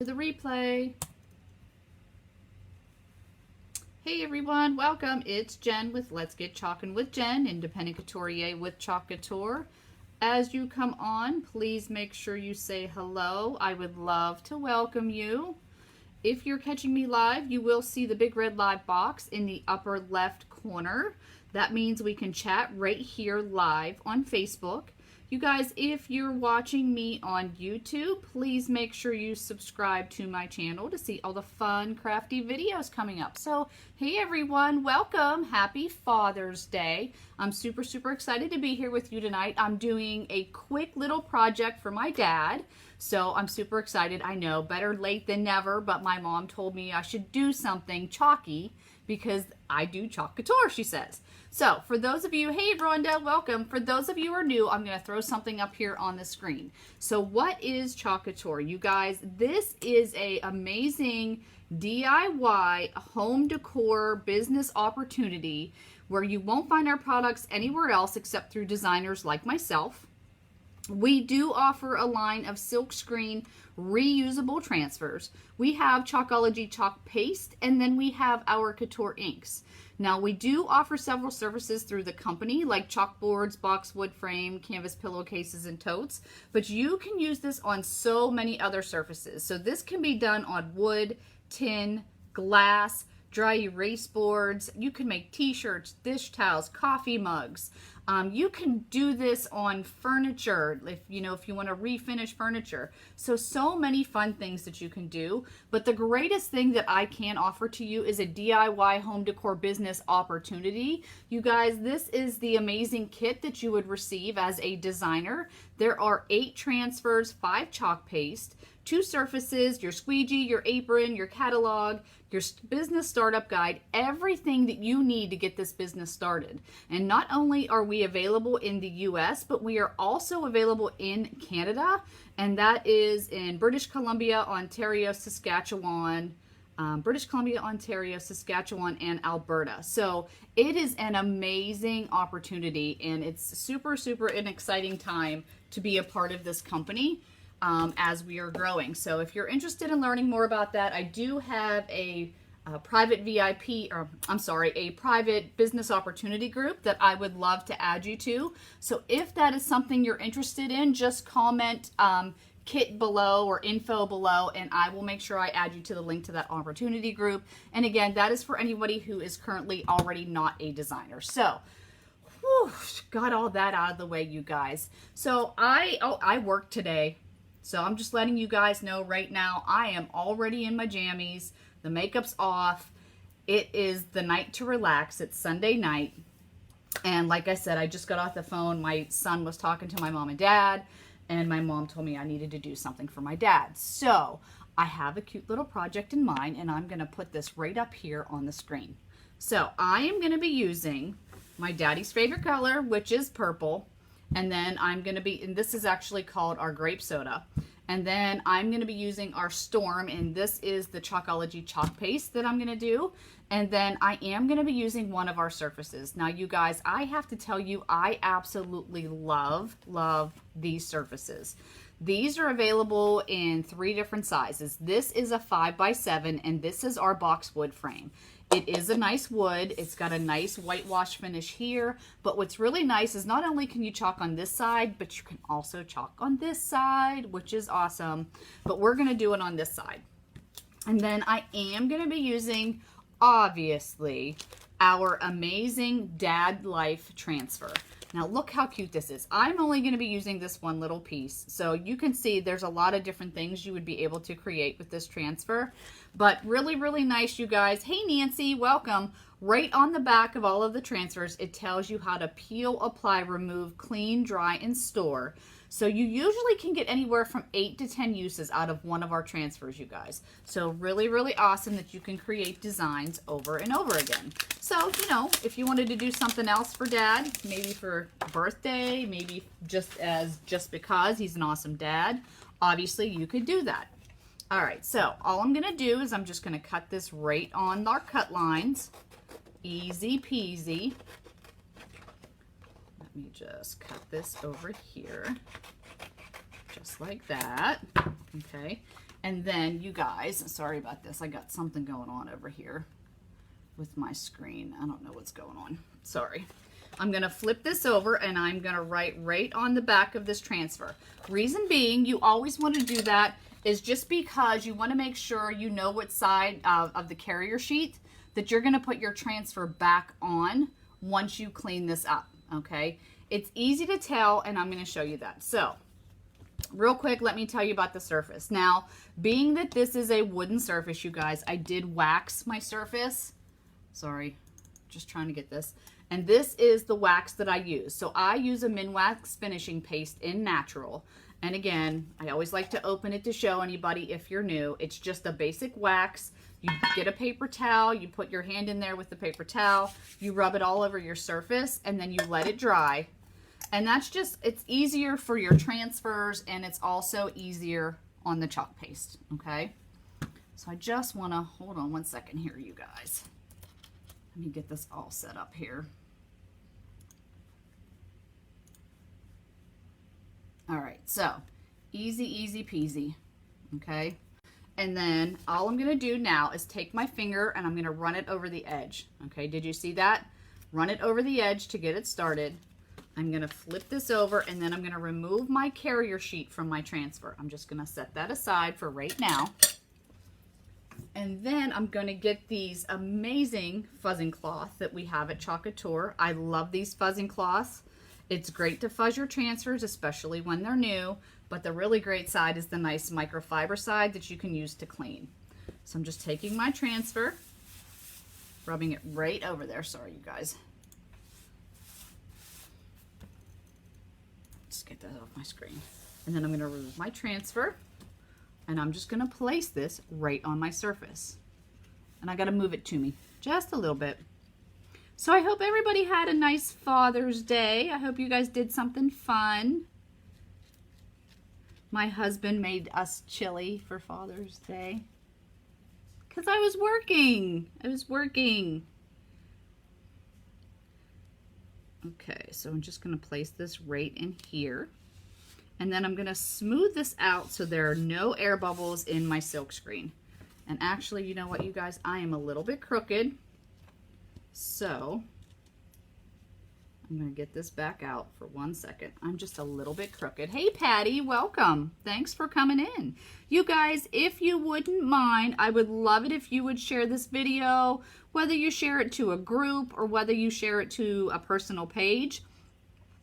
The replay. Hey everyone, welcome. It's Jen with Let's Get Chalkin' with Jen, independent couturier with Chalk Couture. As you come on, please make sure you say hello. I would love to welcome you. If you're catching me live, you will see the big red live box in the upper left corner. That means we can chat right here live on Facebook. You guys, if you're watching me on YouTube, please make sure you subscribe to my channel to see all the fun, crafty videos coming up. So, hey everyone, welcome. Happy Father's Day. I'm super excited to be here with you tonight. I'm doing a quick little project for my dad. So I'm super excited. I know, better late than never, but my mom told me I should do something chalky because I do Chalk Couture, she says. So for those of you, hey Rhonda, welcome. For those of you who are new, I'm going to throw something up here on the screen. So what is Chalk Couture? You guys, this is a amazing DIY home decor business opportunity where you won't find our products anywhere else except through designers like myself. We do offer a line of silkscreen reusable transfers. We have Chalkology chalk paste, and then we have our couture inks. Now, we do offer several services through the company, like chalkboards, boxwood frame, canvas pillowcases, and totes, but you can use this on so many other surfaces. So this can be done on wood, tin, glass, dry erase boards. You can make t-shirts, dish towels, coffee mugs. You can do this on furniture if you want to refinish furniture. So many fun things that you can do. But the greatest thing that I can offer to you is a DIY home decor business opportunity. You guys, this is the amazing kit that you would receive as a designer. There are 8 transfers, 5 chalk paste, 2 surfaces, your squeegee, your apron, your catalog, your business startup guide, everything that you need to get this business started. And not only are we available in the US, but we are also available in Canada, and that is in British Columbia, Ontario, Saskatchewan, and Alberta. So it is an amazing opportunity, and it's super an exciting time to be a part of this company. As we are growing. So if you're interested in learning more about that, I do have a private a private business opportunity group that I would love to add you to. So if that is something you're interested in, just comment kit below or info below, and I will make sure I add you to the link to that opportunity group. And again, that is for anybody who is currently already not a designer. So whew, got all that out of the way, you guys. So I worked today. So I'm just letting you guys know right now, I am already in my jammies. The makeup's off. It is the night to relax. It's Sunday night. And like I said, I just got off the phone. My son was talking to my mom and dad, and my mom told me I needed to do something for my dad. So I have a cute little project in mind, and I'm going to put this right up here on the screen. So I am going to be using my daddy's favorite color, which is purple. And then I'm going to be, and this is actually called our grape soda. And then I'm going to be using our Storm, and this is the Chalkology chalk paste that I'm going to do. And then I am going to be using one of our surfaces. Now, you guys, I have to tell you, I absolutely love these surfaces. These are available in 3 different sizes. This is a 5x7, and this is our boxwood frame. It is a nice wood. It's got a nice whitewash finish here. But what's really nice is not only can you chalk on this side, but you can also chalk on this side, which is awesome. But we're going to do it on this side. And then I am going to be using, obviously, our amazing Dad Life transfer. Now look how cute this is. I'm only going to be using this one little piece. So you can see there's a lot of different things you would be able to create with this transfer. But really nice, you guys. Hey Nancy, welcome. Right on the back of all of the transfers, it tells you how to peel, apply, remove, clean, dry, and store. So you usually can get anywhere from 8 to 10 uses out of one of our transfers, you guys. So really awesome that you can create designs over and over again. So, if you wanted to do something else for Dad, maybe for birthday, maybe just because he's an awesome dad, obviously you could do that. All right, so all I'm gonna do is I'm just gonna cut this right on our cut lines. Easy peasy. Let me just cut this over here, just like that, okay? And then you guys, sorry about this, I got something going on over here with my screen. I don't know what's going on. Sorry. I'm going to flip this over and I'm going to write right on the back of this transfer. Reason being, you always want to do that is just because you want to make sure you know what side of the carrier sheet that you're going to put your transfer back on once you clean this up, okay? It's easy to tell, and I'm going to show you that. So, real quick, let me tell you about the surface. Now, being that this is a wooden surface, you guys, I did wax my surface. Sorry, just trying to get this. And this is the wax that I use. So I use a Minwax finishing paste in natural. And again, I always like to open it to show anybody if you're new. It's just a basic wax. You get a paper towel, you put your hand in there with the paper towel, you rub it all over your surface, and then you let it dry. And that's just, it's easier for your transfers, and it's also easier on the chalk paste, okay? So I just want to, hold on one second here, you guys. Let me get this all set up here. All right, so easy, easy peasy, okay? And then all I'm gonna do now is take my finger and I'm gonna run it over the edge, okay? Did you see that? Run it over the edge to get it started. I'm gonna flip this over and then I'm gonna remove my carrier sheet from my transfer. I'm just gonna set that aside for right now. And then I'm gonna get these amazing fuzzing cloth that we have at Chalk Couture. I love these fuzzing cloths. It's great to fuzz your transfers, especially when they're new, but the really great side is the nice microfiber side that you can use to clean. So I'm just taking my transfer, rubbing it right over there. Sorry, you guys. Just get that off my screen. And then I'm gonna remove my transfer, and I'm just gonna place this right on my surface. And I gotta move it to me just a little bit. So I hope everybody had a nice Father's Day. I hope you guys did something fun. My husband made us chili for Father's Day. Because I was working. Okay, so I'm just going to place this right in here. And then I'm going to smooth this out so there are no air bubbles in my silk screen. And actually, you know what, you guys? I am a little bit crooked. So I'm going to get this back out for 1 second. I'm just a little bit crooked. Hey, Patty, welcome. Thanks for coming in. You guys, if you wouldn't mind, I would love it if you would share this video, whether you share it to a group or whether you share it to a personal page.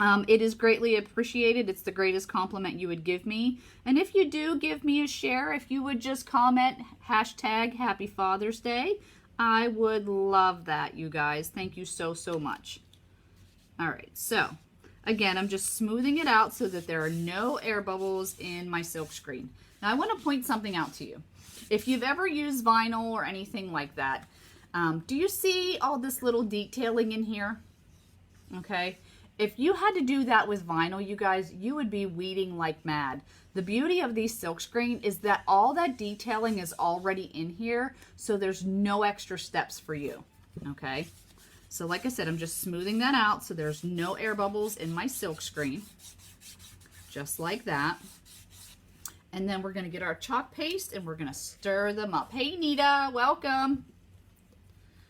It is greatly appreciated. It's the greatest compliment you would give me. And if you do give me a share, if you would just comment hashtag Happy Father's Day, I would love that, you guys. Thank you so, so much. All right, so again, I'm just smoothing it out so that there are no air bubbles in my silk screen. Now, I want to point something out to you. If you've ever used vinyl or anything like that, do you see all this little detailing in here? Okay. If you had to do that with vinyl, you guys, you would be weeding like mad. The beauty of these silk screen is that all that detailing is already in here, so there's no extra steps for you, okay? So like I said, I'm just smoothing that out so there's no air bubbles in my silk screen, just like that. And then we're gonna get our chalk paste and we're gonna stir them up. Hey, Nita, welcome.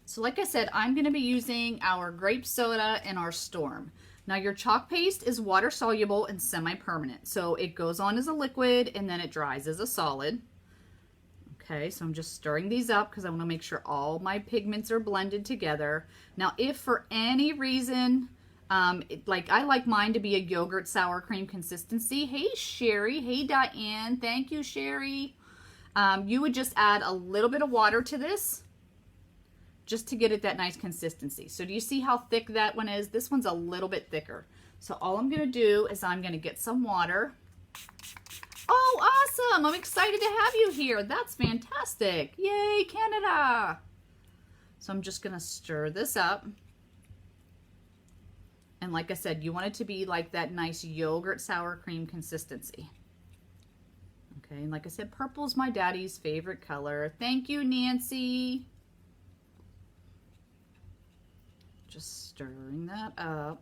So like I said, I'm gonna be using our grape soda and our Storm. Now your chalk paste is water soluble and semi-permanent. So it goes on as a liquid and then it dries as a solid. Okay, so I'm just stirring these up because I want to make sure all my pigments are blended together. Now if for any reason, like I like mine to be a yogurt sour cream consistency. Hey Sherry, hey Diane, thank you Sherry. You would just add a little bit of water to this, just to get it that nice consistency. So do you see how thick that one is? This one's a little bit thicker. So all I'm gonna do is I'm gonna get some water. Oh, awesome, I'm excited to have you here. That's fantastic, yay, Canada. So I'm just gonna stir this up. And like I said, you want it to be like that nice yogurt sour cream consistency. Okay, and like I said, purple's my daddy's favorite color. Thank you, Nancy. Just stirring that up.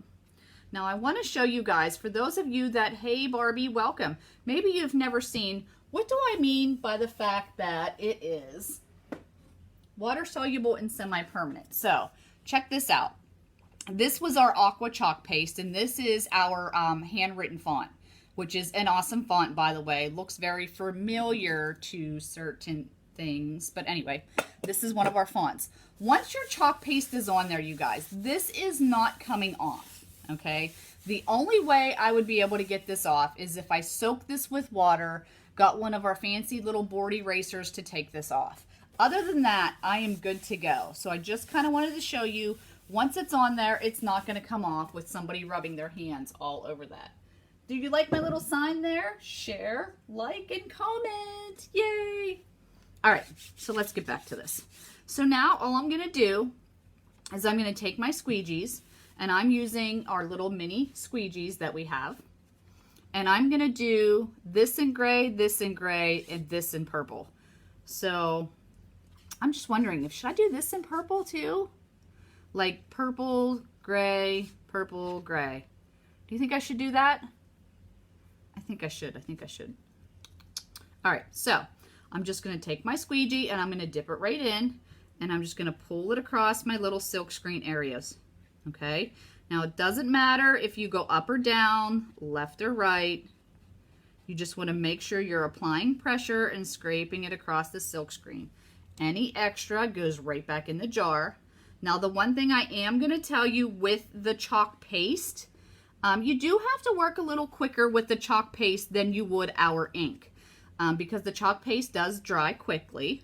Now I want to show you guys, for those of you that, hey Barbie, welcome. Maybe you've never seen What do I mean by the fact that it is water soluble and semi-permanent? So check this out. This was our aqua chalk paste, and this is our handwritten font, which is an awesome font, by the way. Looks very familiar to certain things, but anyway, this is one of our fonts. Once your chalk paste is on there, you guys, this is not coming off, okay? The only way I would be able to get this off is if I soak this with water, got one of our fancy little board erasers to take this off. Other than that, I am good to go. So I just kind of wanted to show you, once it's on there, it's not going to come off with somebody rubbing their hands all over that. Do you like my little sign there? Share, like, and comment. Yay! All right, so let's get back to this. So now all I'm going to do is I'm going to take my squeegees, and I'm using our little mini squeegees that we have. And I'm going to do this in gray, and this in purple. So I'm just wondering, should I do this in purple too? Like purple, gray, purple, gray. Do you think I should do that? I think I should. All right, so I'm just going to take my squeegee and I'm going to dip it right in, and I'm just going to pull it across my little silk screen areas. Okay, now it doesn't matter if you go up or down, left or right. You just want to make sure you're applying pressure and scraping it across the silk screen. Any extra goes right back in the jar. Now, the one thing I am going to tell you with the chalk paste, you do have to work a little quicker with the chalk paste than you would our ink, because the chalk paste does dry quickly.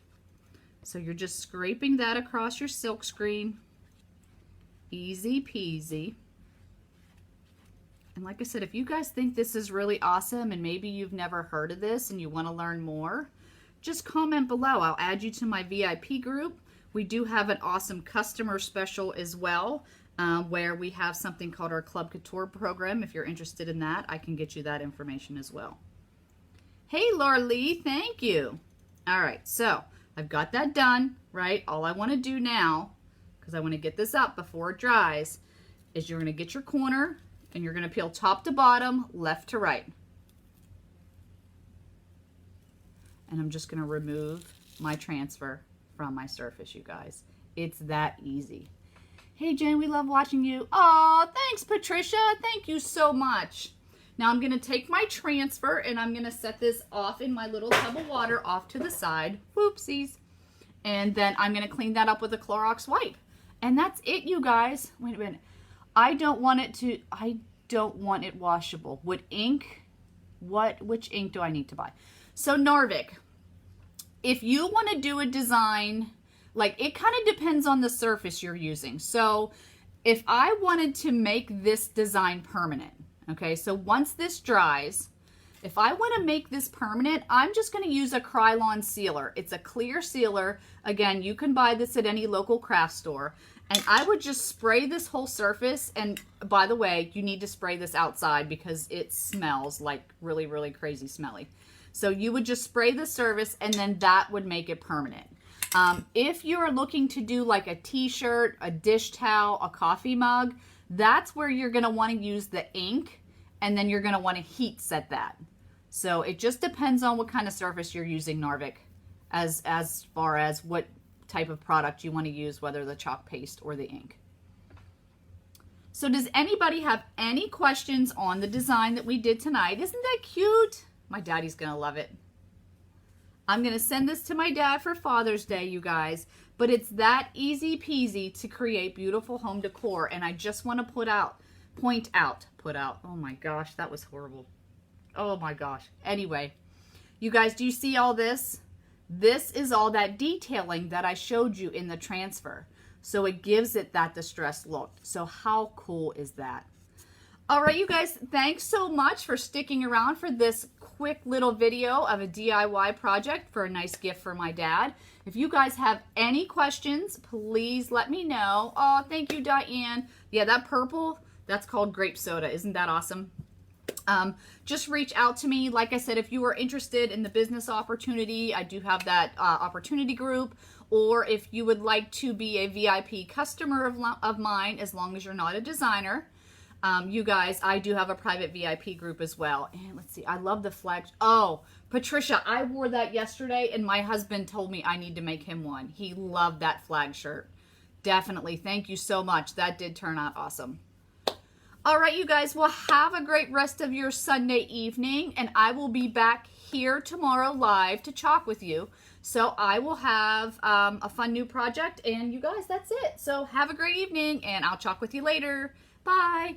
So you're just scraping that across your silk screen. Easy peasy. And like I said, if you guys think this is really awesome and maybe you've never heard of this and you want to learn more, just comment below. I'll add you to my VIP group. We do have an awesome customer special as well, where we have something called our Chalk Couture program. If you're interested in that, I can get you that information as well. Hey, Laura Lee, thank you. All right, so I've got that done, right? All I want to do now, because I want to get this up before it dries, is you're going to get your corner and you're going to peel top to bottom, left to right. And I'm just going to remove my transfer from my surface, you guys. It's that easy. Hey, Jen, we love watching you. Oh, thanks, Patricia. Thank you so much. Now I'm going to take my transfer and I'm going to set this off in my little tub of water off to the side. Whoopsies. And then I'm going to clean that up with a Clorox wipe. And that's it, you guys. Wait a minute. I don't want it washable. Would ink, which ink do I need to buy? So Narvik, if you want to do a design, like it kind of depends on the surface you're using. So if I wanted to make this design permanent, okay, so once this dries, if I want to make this permanent, I'm just going to use a Krylon sealer. It's a clear sealer. Again, you can buy this at any local craft store. And I would just spray this whole surface. And by the way, you need to spray this outside because it smells like really, really crazy smelly. So you would just spray the surface and then that would make it permanent. If you're looking to do like a t-shirt, a dish towel, a coffee mug, that's where you're going to want to use the ink, and then you're going to want to heat set that. So it just depends on what kind of surface you're using, Narvik, as far as what type of product you want to use, whether the chalk paste or the ink. So does anybody have any questions on the design that we did tonight? Isn't that cute? My daddy's going to love it. I'm going to send this to my dad for Father's Day, you guys. But it's that easy peasy to create beautiful home decor. And I just want to point out. Oh my gosh, that was horrible. Oh my gosh. Anyway, you guys, do you see all this? This is all that detailing that I showed you in the transfer. So it gives it that distressed look. So how cool is that? All right, you guys, thanks so much for sticking around for this quick little video of a DIY project for a nice gift for my dad. If you guys have any questions, please let me know. Oh, thank you, Diane. Yeah, that purple, that's called grape soda. Isn't that awesome? Just reach out to me. Like I said, if you are interested in the business opportunity, I do have that opportunity group. Or if you would like to be a VIP customer of mine, as long as you're not a designer, You guys, I do have a private VIP group as well. And let's see, I love the flag. Oh, Patricia, I wore that yesterday and my husband told me I need to make him one. He loved that flag shirt. Definitely. Thank you so much. That did turn out awesome. All right, you guys, well, have a great rest of your Sunday evening, and I will be back here tomorrow live to chalk with you. So I will have a fun new project, and you guys, that's it. So have a great evening, and I'll chalk with you later. Bye.